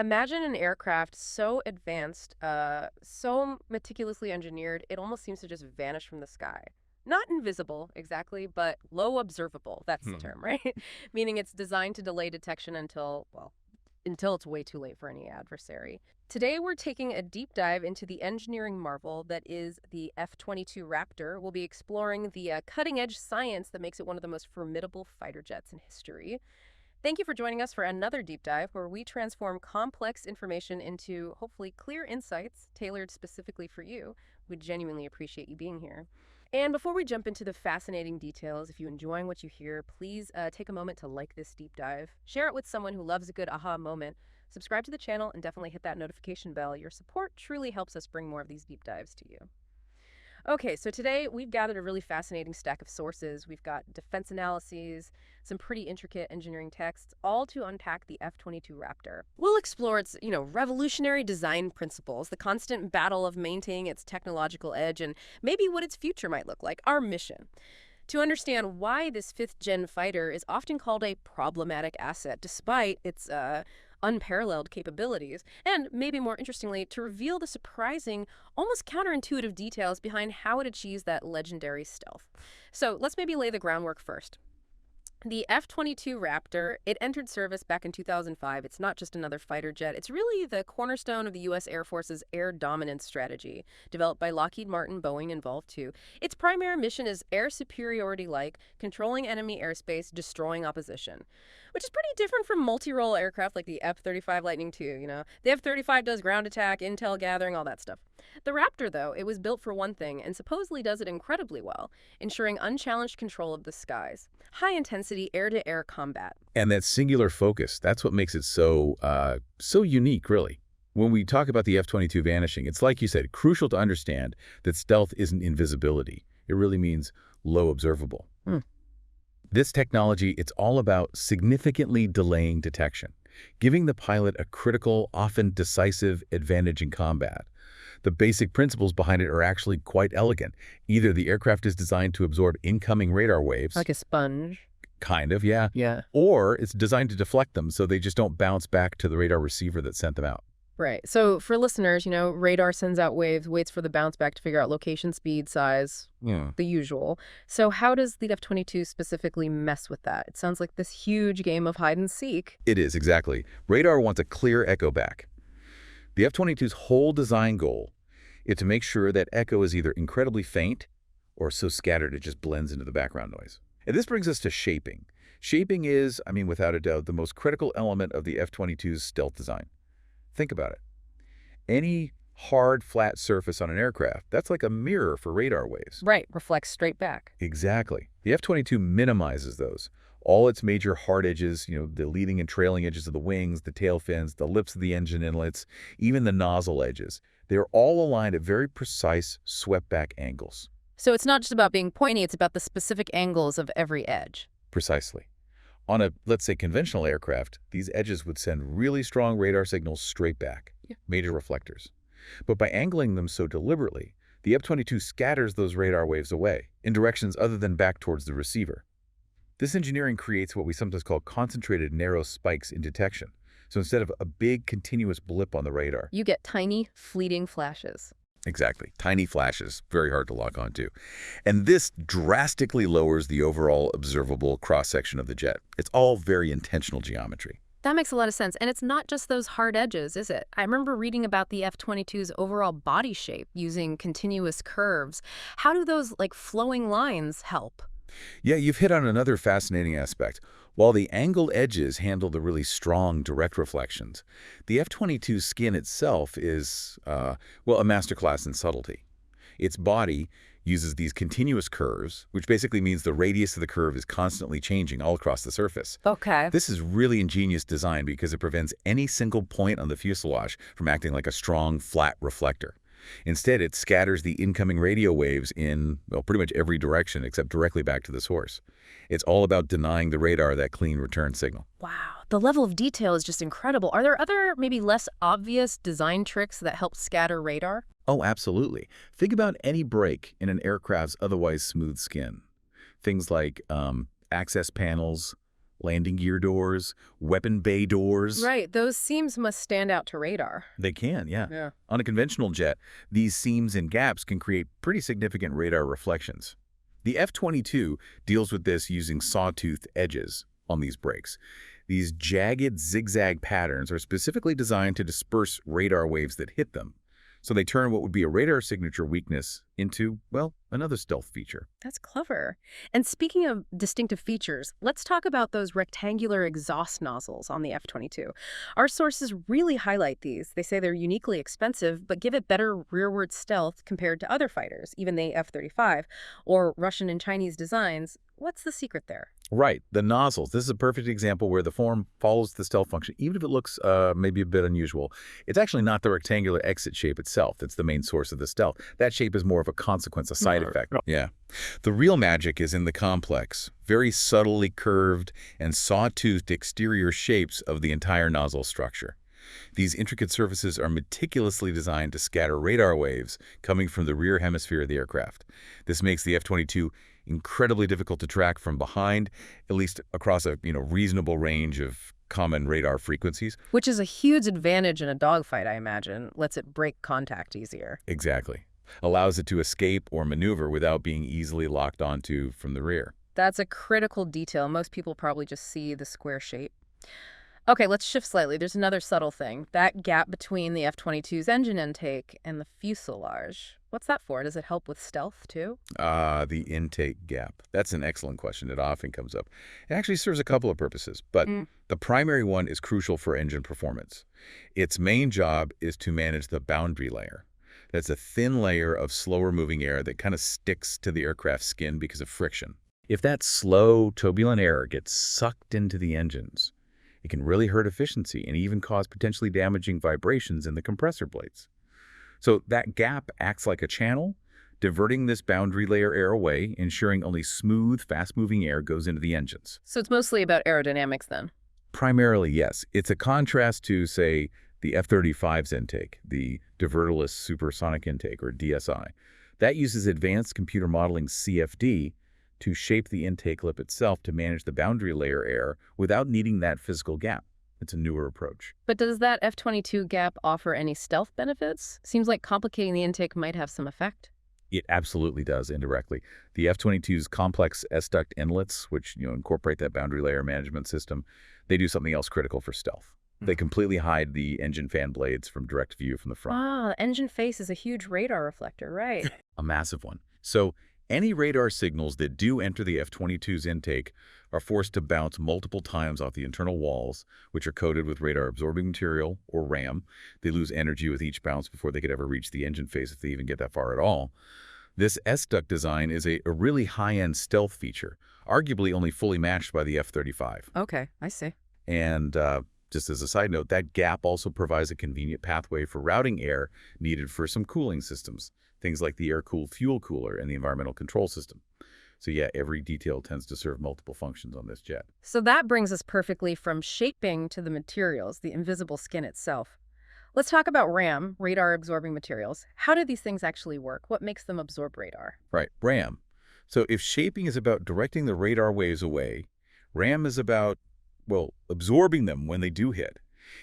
Imagine an aircraft so advanced, so meticulously engineered, it almost seems to just vanish from the sky. Not invisible, exactly, but low observable. That's the Hmm. term, right? Meaning it's designed to delay detection until, well, until it's way too late for any adversary. Today, we're taking a deep dive into the engineering marvel that is the F-22 Raptor. We'll be exploring the cutting-edge science that makes it one of the most formidable fighter jets in history. Thank you for joining us for another deep dive where we transform complex information into hopefully clear insights tailored specifically for you. We genuinely appreciate you being here. And before we jump into the fascinating details, if you're enjoying what you hear, please take a moment to like this deep dive, share it with someone who loves a good aha moment, subscribe to the channel, and definitely hit that notification bell. Your support truly helps us bring more of these deep dives to you. Okay, so today we've gathered a really fascinating stack of sources. We've got defense analyses, some pretty intricate engineering texts, all to unpack the F-22 Raptor. We'll explore its, revolutionary design principles, the constant battle of maintaining its technological edge, and maybe what its future might look like, our mission. To understand why this fifth-gen fighter is often called a problematic asset, despite its unparalleled capabilities, and maybe more interestingly, to reveal the surprising, almost counterintuitive details behind how it achieves that legendary stealth. So let's maybe lay the groundwork first. The F-22 Raptor, it entered service back in 2005. It's not just another fighter jet. It's really the cornerstone of the U.S. Air Force's air dominance strategy, developed by Lockheed Martin, Boeing involved too. Its primary mission is air superiority-like, controlling enemy airspace, destroying opposition, which is pretty different from multi-role aircraft like the F-35 Lightning II. The F-35 does ground attack, intel gathering, all that stuff. The Raptor, though, it was built for one thing and supposedly does it incredibly well, ensuring unchallenged control of the skies. High-intensity air-to-air combat. And that singular focus, that's what makes it so unique, really. When we talk about the F-22 vanishing, it's like you said, crucial to understand that stealth isn't invisibility. It really means low observable. Hmm. This technology, it's all about significantly delaying detection, giving the pilot a critical, often decisive advantage in combat. The basic principles behind it are actually quite elegant. Either the aircraft is designed to absorb incoming radar waves, Like a sponge. kind of, yeah, Yeah. or it's designed to deflect them so they just don't bounce back to the radar receiver that sent them out. Right. So for listeners, radar sends out waves, waits for the bounce back to figure out location, speed, size, Yeah. the usual. So how does the F-22 specifically mess with that? It sounds like this huge game of hide and seek. It is, exactly. Radar wants a clear echo back. The F-22's whole design goal is to make sure that echo is either incredibly faint or so scattered it just blends into the background noise. And this brings us to shaping. Shaping is, without a doubt, the most critical element of the F-22's stealth design. Think about it. Any hard, flat surface on an aircraft, that's like a mirror for radar waves. Right. Reflects straight back. Exactly. The F-22 minimizes those. All its major hard edges, the leading and trailing edges of the wings, the tail fins, the lips of the engine inlets, even the nozzle edges, they're all aligned at very precise, swept-back angles. So it's not just about being pointy, it's about the specific angles of every edge. Precisely. On a, let's say, conventional aircraft, these edges would send really strong radar signals straight back, major reflectors. But by angling them so deliberately, the F-22 scatters those radar waves away, in directions other than back towards the receiver. This engineering creates what we sometimes call concentrated narrow spikes in detection. So instead of a big continuous blip on the radar. You get tiny, fleeting flashes. Exactly. Tiny flashes, very hard to lock onto. And this drastically lowers the overall observable cross-section of the jet. It's all very intentional geometry. That makes a lot of sense. And it's not just those hard edges, is it? I remember reading about the F-22's overall body shape using continuous curves. How do those, flowing lines help? Yeah, you've hit on another fascinating aspect. While the angled edges handle the really strong direct reflections, the F-22's skin itself is, a masterclass in subtlety. Its body uses these continuous curves, which basically means the radius of the curve is constantly changing all across the surface. Okay. This is really ingenious design because it prevents any single point on the fuselage from acting like a strong, flat reflector. Instead, it scatters the incoming radio waves in, pretty much every direction except directly back to the source. It's all about denying the radar that clean return signal. Wow. The level of detail is just incredible. Are there other, maybe less obvious design tricks that help scatter radar? Oh, absolutely. Think about any break in an aircraft's otherwise smooth skin. Things like access panels Landing gear doors, weapon bay doors. Right, those seams must stand out to radar. They can, yeah. Yeah. On a conventional jet, these seams and gaps can create pretty significant radar reflections. The F-22 deals with this using sawtooth edges on these breaks. These jagged zigzag patterns are specifically designed to disperse radar waves that hit them. So they turn what would be a radar signature weakness into, well, another stealth feature. That's clever. And speaking of distinctive features, let's talk about those rectangular exhaust nozzles on the F-22. Our sources really highlight these. They say they're uniquely expensive, but give it better rearward stealth compared to other fighters, even the F-35, or Russian and Chinese designs. What's the secret there? Right, the nozzles. This is a perfect example where the form follows the stealth function, even if it looks maybe a bit unusual. It's actually not the rectangular exit shape itself that's the main source of the stealth. That shape is more of a consequence, a side effect. Yeah. The real magic is in the complex, very subtly curved and saw-toothed exterior shapes of the entire nozzle structure. These intricate surfaces are meticulously designed to scatter radar waves coming from the rear hemisphere of the aircraft. This makes the F-22 incredibly difficult to track from behind, at least across a reasonable range of common radar frequencies. Which is a huge advantage in a dogfight, I imagine. Lets it break contact easier. Exactly. Allows it to escape or maneuver without being easily locked onto from the rear. That's a critical detail. Most people probably just see the square shape. Okay, let's shift slightly. There's another subtle thing. That gap between the F-22's engine intake and the fuselage. What's that for? Does it help with stealth, too? The intake gap. That's an excellent question. It often comes up. It actually serves a couple of purposes, but the primary one is crucial for engine performance. Its main job is to manage the boundary layer. That's a thin layer of slower-moving air that kind of sticks to the aircraft's skin because of friction. If that slow, turbulent air gets sucked into the engines, it can really hurt efficiency and even cause potentially damaging vibrations in the compressor blades. So that gap acts like a channel, diverting this boundary layer air away, ensuring only smooth, fast-moving air goes into the engines. So it's mostly about aerodynamics then? Primarily, yes. It's a contrast to, say, the F-35's intake, the diverterless supersonic intake, or DSI. That uses advanced computer modeling CFD to shape the intake lip itself to manage the boundary layer air without needing that physical gap. It's a newer approach. But does that F-22 gap offer any stealth benefits? Seems like complicating the intake might have some effect. It absolutely does, indirectly. The F-22's complex S-duct inlets, which incorporate that boundary layer management system, they do something else critical for stealth. They completely hide the engine fan blades from direct view from the front. Ah, the engine face is a huge radar reflector, right? A massive one. So any radar signals that do enter the F-22's intake are forced to bounce multiple times off the internal walls, which are coated with radar-absorbing material, or RAM. They lose energy with each bounce before they could ever reach the engine face, if they even get that far at all. This S-duct design is a really high-end stealth feature, arguably only fully matched by the F-35. Okay, I see. And just as a side note, that gap also provides a convenient pathway for routing air needed for some cooling systems, things like the air-cooled fuel cooler and the environmental control system. So yeah, every detail tends to serve multiple functions on this jet. So that brings us perfectly from shaping to the materials, the invisible skin itself. Let's talk about RAM, radar-absorbing materials. How do these things actually work? What makes them absorb radar? Right, RAM. So if shaping is about directing the radar waves away, RAM is about, well, absorbing them when they do hit.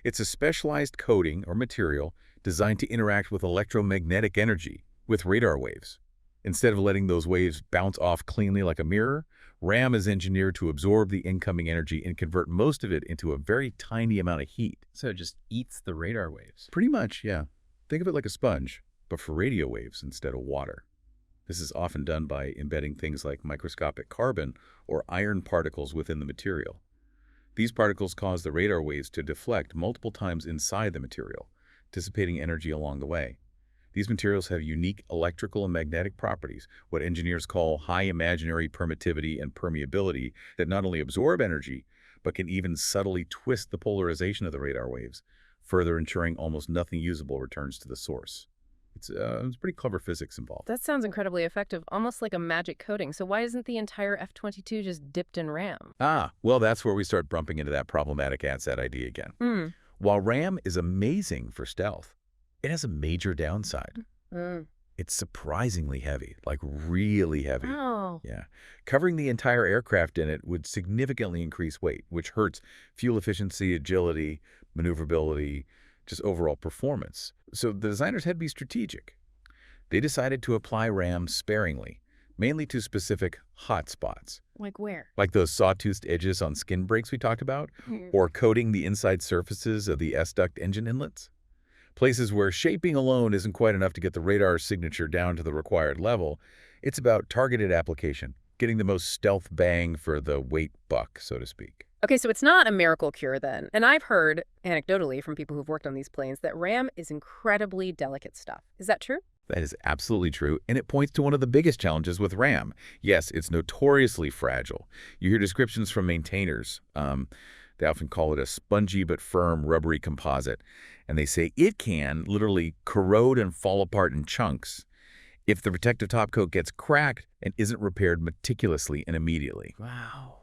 It's a specialized coating or material designed to interact with electromagnetic energy, with radar waves. Instead of letting those waves bounce off cleanly like a mirror, RAM is engineered to absorb the incoming energy and convert most of it into a very tiny amount of heat. So it just eats the radar waves. Pretty much, yeah. Think of it like a sponge, but for radio waves instead of water. This is often done by embedding things like microscopic carbon or iron particles within the material. These particles cause the radar waves to deflect multiple times inside the material, dissipating energy along the way. These materials have unique electrical and magnetic properties, what engineers call high imaginary permittivity and permeability, that not only absorb energy, but can even subtly twist the polarization of the radar waves, further ensuring almost nothing usable returns to the source. It's pretty clever physics involved. That sounds incredibly effective, almost like a magic coating. So why isn't the entire F-22 just dipped in RAM? Well, that's where we start bumping into that problematic ANSAT idea again. While RAM is amazing for stealth, it has a major downside. It's surprisingly heavy, like really heavy. Oh. Yeah. Covering the entire aircraft in it would significantly increase weight, which hurts fuel efficiency, agility, maneuverability, just overall performance. So the designers had to be strategic. They decided to apply RAM sparingly, mainly to specific hot spots, Like where? like those sawtoothed edges on skin brakes we talked about, Mm. or coating the inside surfaces of the S-duct engine inlets. Places where shaping alone isn't quite enough to get the radar signature down to the required level. It's about targeted application, getting the most stealth bang for the weight buck, so to speak. Okay, so it's not a miracle cure then. And I've heard, anecdotally, from people who've worked on these planes, that RAM is incredibly delicate stuff. Is that true? That is absolutely true, and it points to one of the biggest challenges with RAM. Yes, it's notoriously fragile. You hear descriptions from maintainers. They often call it a spongy but firm rubbery composite, and they say it can literally corrode and fall apart in chunks if the protective top coat gets cracked and isn't repaired meticulously and immediately. Wow.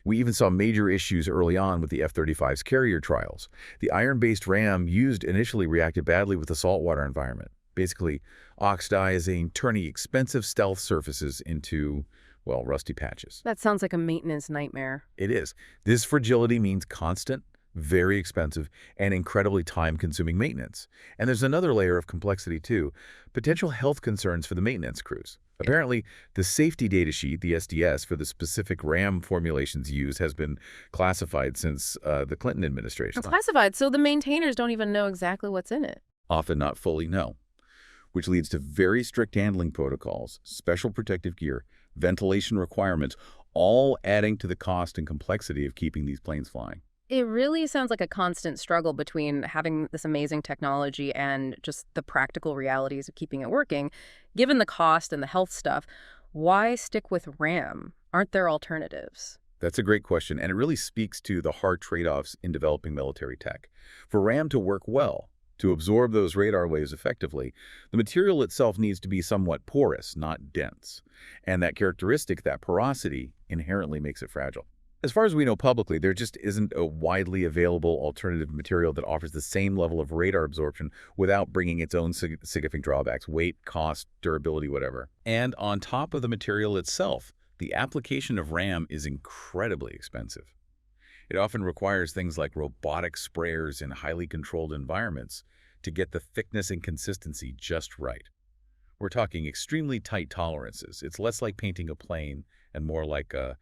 We even saw major issues early on with the F-35's carrier trials. The iron-based RAM used initially reacted badly with the saltwater environment, basically oxidizing, turning expensive stealth surfaces into, well, rusty patches. That sounds like a maintenance nightmare. It is. This fragility means constant, very expensive, and incredibly time-consuming maintenance. And there's another layer of complexity, too, potential health concerns for the maintenance crews. Apparently, the safety data sheet, the SDS, for the specific RAM formulations used has been classified since the Clinton administration. Classified, so the maintainers don't even know exactly what's in it. Often not fully know, which leads to very strict handling protocols, special protective gear, ventilation requirements, all adding to the cost and complexity of keeping these planes flying. It really sounds like a constant struggle between having this amazing technology and just the practical realities of keeping it working. Given the cost and the health stuff, why stick with RAM? Aren't there alternatives? That's a great question, and it really speaks to the hard trade-offs in developing military tech. For RAM to work well, to absorb those radar waves effectively, the material itself needs to be somewhat porous, not dense. And that characteristic, that porosity, inherently makes it fragile. As far as we know publicly, there just isn't a widely available alternative material that offers the same level of radar absorption without bringing its own significant drawbacks, weight, cost, durability, whatever. And on top of the material itself, the application of RAM is incredibly expensive. It often requires things like robotic sprayers in highly controlled environments to get the thickness and consistency just right. We're talking extremely tight tolerances. It's less like painting a plane and more like a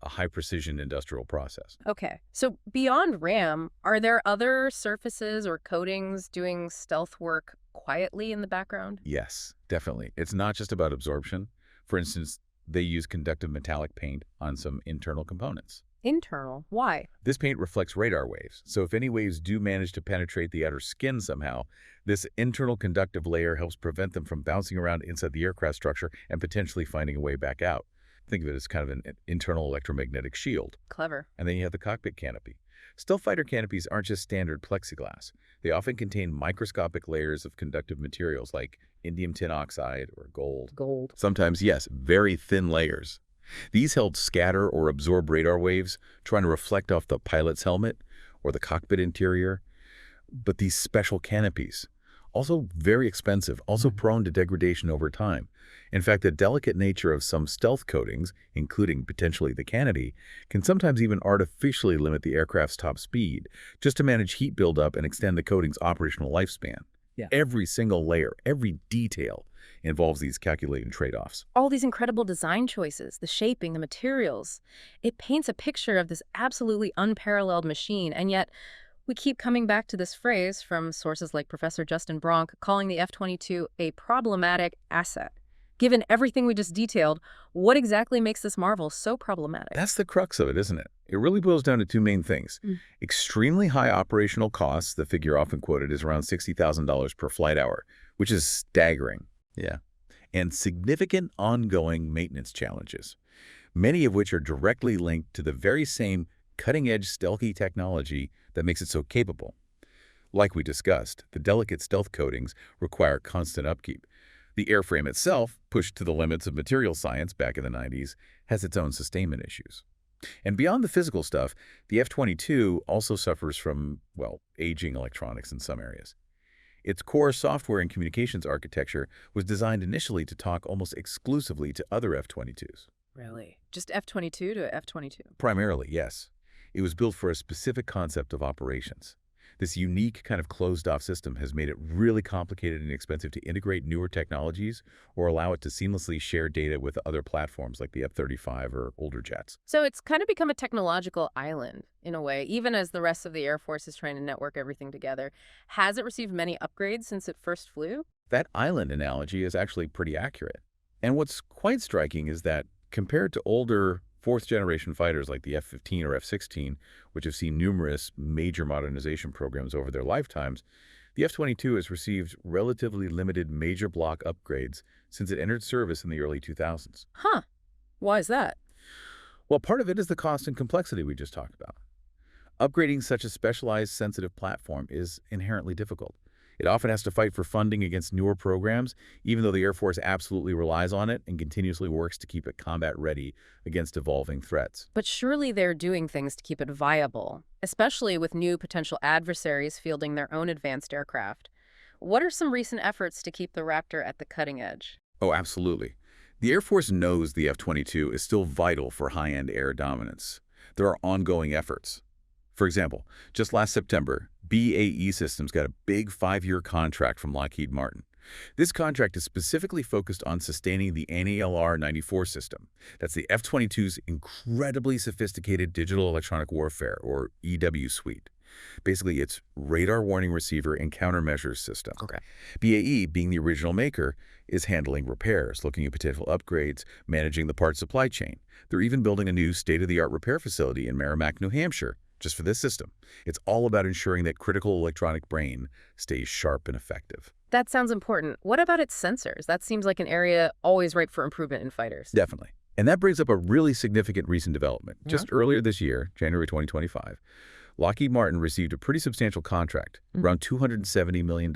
high-precision industrial process. Okay, so beyond RAM, are there other surfaces or coatings doing stealth work quietly in the background? Yes, definitely. It's not just about absorption. For instance, they use conductive metallic paint on some internal components. Internal? Why? This paint reflects radar waves, so if any waves do manage to penetrate the outer skin somehow, this internal conductive layer helps prevent them from bouncing around inside the aircraft structure and potentially finding a way back out. Think of it as kind of an internal electromagnetic shield. Clever. And then you have the cockpit canopy. Stealth fighter canopies aren't just standard plexiglass. They often contain microscopic layers of conductive materials like indium tin oxide or gold. Gold. Sometimes, yes, very thin layers. These help scatter or absorb radar waves, trying to reflect off the pilot's helmet or the cockpit interior. But these special canopies, also very expensive, also prone to degradation over time. In fact, the delicate nature of some stealth coatings, including potentially the canopy, can sometimes even artificially limit the aircraft's top speed, just to manage heat buildup and extend the coating's operational lifespan. Yeah. Every single layer, every detail involves these calculated trade-offs. All these incredible design choices, the shaping, the materials. It paints a picture of this absolutely unparalleled machine, and yet we keep coming back to this phrase from sources like Professor Justin Bronk, calling the F-22 a problematic asset. Given everything we just detailed, what exactly makes this marvel so problematic? That's the crux of it, isn't it? It really boils down to two main things. Extremely high operational costs, the figure often quoted is around $60,000 per flight hour, which is staggering. Yeah. And significant ongoing maintenance challenges, many of which are directly linked to the very same cutting-edge stealthy technology that makes it so capable. Like we discussed, the delicate stealth coatings require constant upkeep. The airframe itself, pushed to the limits of material science back in the 90s, has its own sustainment issues. And beyond the physical stuff, the F-22 also suffers from, well, aging electronics in some areas. Its core software and communications architecture was designed initially to talk almost exclusively to other F-22s. Really? Just F-22 to F-22? Primarily, yes. It was built for a specific concept of operations. This unique kind of closed-off system has made it really complicated and expensive to integrate newer technologies or allow it to seamlessly share data with other platforms like the F-35 or older jets. So it's kind of become a technological island, in a way, even as the rest of the Air Force is trying to network everything together. Has it received many upgrades since it first flew? That island analogy is actually pretty accurate. And what's quite striking is that compared to older fourth-generation fighters like the F-15 or F-16, which have seen numerous major modernization programs over their lifetimes, the F-22 has received relatively limited major block upgrades since it entered service in the early 2000s. Huh. Why is that? Well, part of it is the cost and complexity we just talked about. Upgrading such a specialized, sensitive platform is inherently difficult. It often has to fight for funding against newer programs, even though the Air Force absolutely relies on it and continuously works to keep it combat-ready against evolving threats. But surely they're doing things to keep it viable, especially with new potential adversaries fielding their own advanced aircraft. What are some recent efforts to keep the Raptor at the cutting edge? Oh, absolutely. The Air Force knows the F-22 is still vital for high-end air dominance. There are ongoing efforts. For example, just last September, BAE Systems got a big 5-year contract from Lockheed Martin. This contract is specifically focused on sustaining the NALR-94 system. That's the F-22's incredibly sophisticated digital electronic warfare, or EW suite. Basically, it's radar warning receiver and countermeasures system. Okay. BAE, being the original maker, is handling repairs, looking at potential upgrades, managing the parts supply chain. They're even building a new state-of-the-art repair facility in Merrimack, New Hampshire, just for this system. It's all about ensuring that critical electronic brain stays sharp and effective. That sounds important. What about its sensors? That seems like an area always ripe for improvement in fighters. Definitely. And that brings up a really significant recent development. Just earlier this year, January 2025, Lockheed Martin received a pretty substantial contract, around $270 million.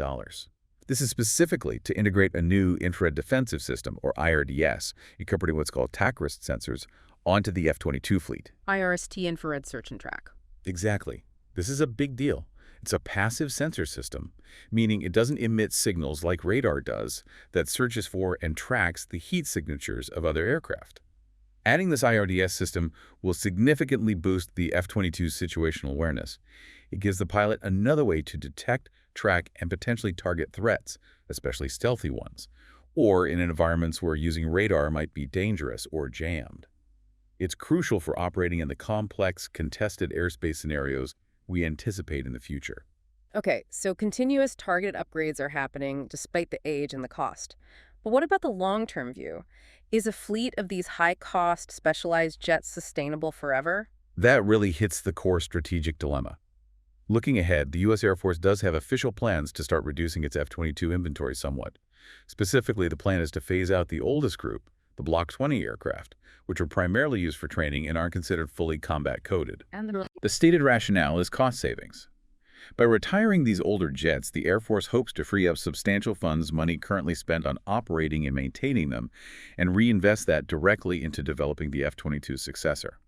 This is specifically to integrate a new infrared defensive system, or IRDS, incorporating what's called TAC-RIST sensors, onto the F-22 fleet. IRST infrared search and track. Exactly. This is a big deal. It's a passive sensor system, meaning it doesn't emit signals like radar does that searches for and tracks the heat signatures of other aircraft. Adding this IRDS system will significantly boost the F-22's situational awareness. It gives the pilot another way to detect, track, and potentially target threats, especially stealthy ones, or in environments where using radar might be dangerous or jammed. It's crucial for operating in the complex, contested airspace scenarios we anticipate in the future. Okay, so continuous targeted upgrades are happening despite the age and the cost. But what about the long-term view? Is a fleet of these high-cost, specialized jets sustainable forever? That really hits the core strategic dilemma. Looking ahead, the U.S. Air Force does have official plans to start reducing its F-22 inventory somewhat. Specifically, the plan is to phase out the oldest group, the Block 20 aircraft, which are primarily used for training and aren't considered fully combat-coded. The stated rationale is cost savings. By retiring these older jets, the Air Force hopes to free up substantial money currently spent on operating and maintaining them and reinvest that directly into developing the F-22's successor.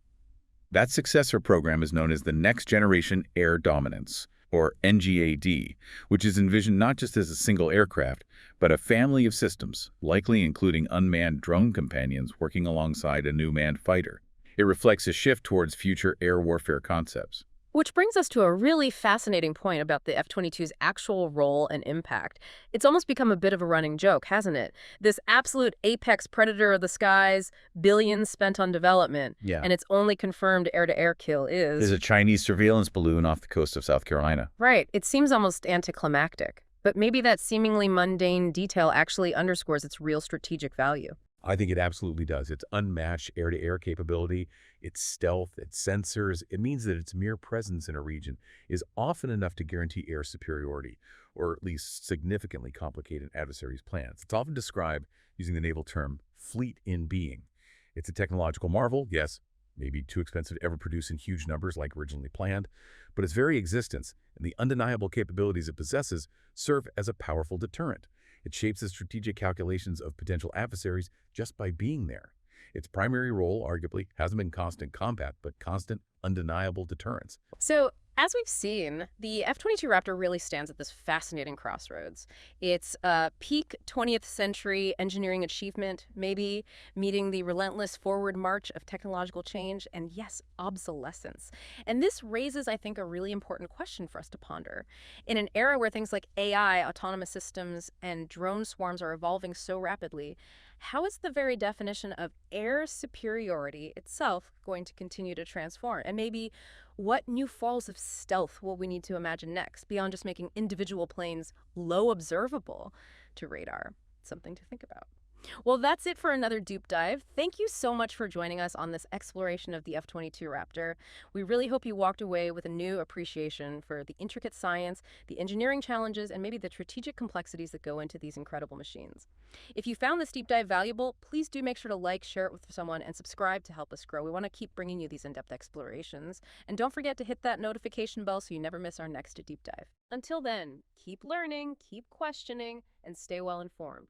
That successor program is known as the Next Generation Air Dominance, or NGAD, which is envisioned not just as a single aircraft, but a family of systems, likely including unmanned drone companions working alongside a new manned fighter. It reflects a shift towards future air warfare concepts. Which brings us to a really fascinating point about the F-22's actual role and impact. It's almost become a bit of a running joke, hasn't it? This absolute apex predator of the skies, billions spent on development, and its only confirmed air-to-air kill is a Chinese surveillance balloon off the coast of South Carolina. Right. It seems almost anticlimactic. But maybe that seemingly mundane detail actually underscores its real strategic value. I think it absolutely does. Its unmatched air-to-air capability, its stealth, its sensors, it means that its mere presence in a region is often enough to guarantee air superiority, or at least significantly complicate an adversary's plans. It's often described using the naval term fleet in being. It's a technological marvel, yes, maybe too expensive to ever produce in huge numbers like originally planned, but its very existence and the undeniable capabilities it possesses serve as a powerful deterrent. It shapes the strategic calculations of potential adversaries just by being there. Its primary role, arguably, hasn't been constant combat, but constant, undeniable deterrence. So, As we've seen, the F-22 Raptor really stands at this fascinating crossroads. It's a peak 20th century engineering achievement, maybe meeting the relentless forward march of technological change and, yes, obsolescence. And this raises, I think, a really important question for us to ponder. In an era where things like AI, autonomous systems, and drone swarms are evolving so rapidly, how is the very definition of air superiority itself going to continue to transform? And maybe what new forms of stealth will we need to imagine next, beyond just making individual planes low observable to radar? Something to think about. Well, that's it for another deep dive. Thank you so much for joining us on this exploration of the F-22 Raptor. We really hope you walked away with a new appreciation for the intricate science, the engineering challenges, and maybe the strategic complexities that go into these incredible machines. If you found this deep dive valuable, please do make sure to like, share it with someone, and subscribe to help us grow. We want to keep bringing you these in-depth explorations. And don't forget to hit that notification bell so you never miss our next deep dive. Until then, keep learning, keep questioning, and stay well informed.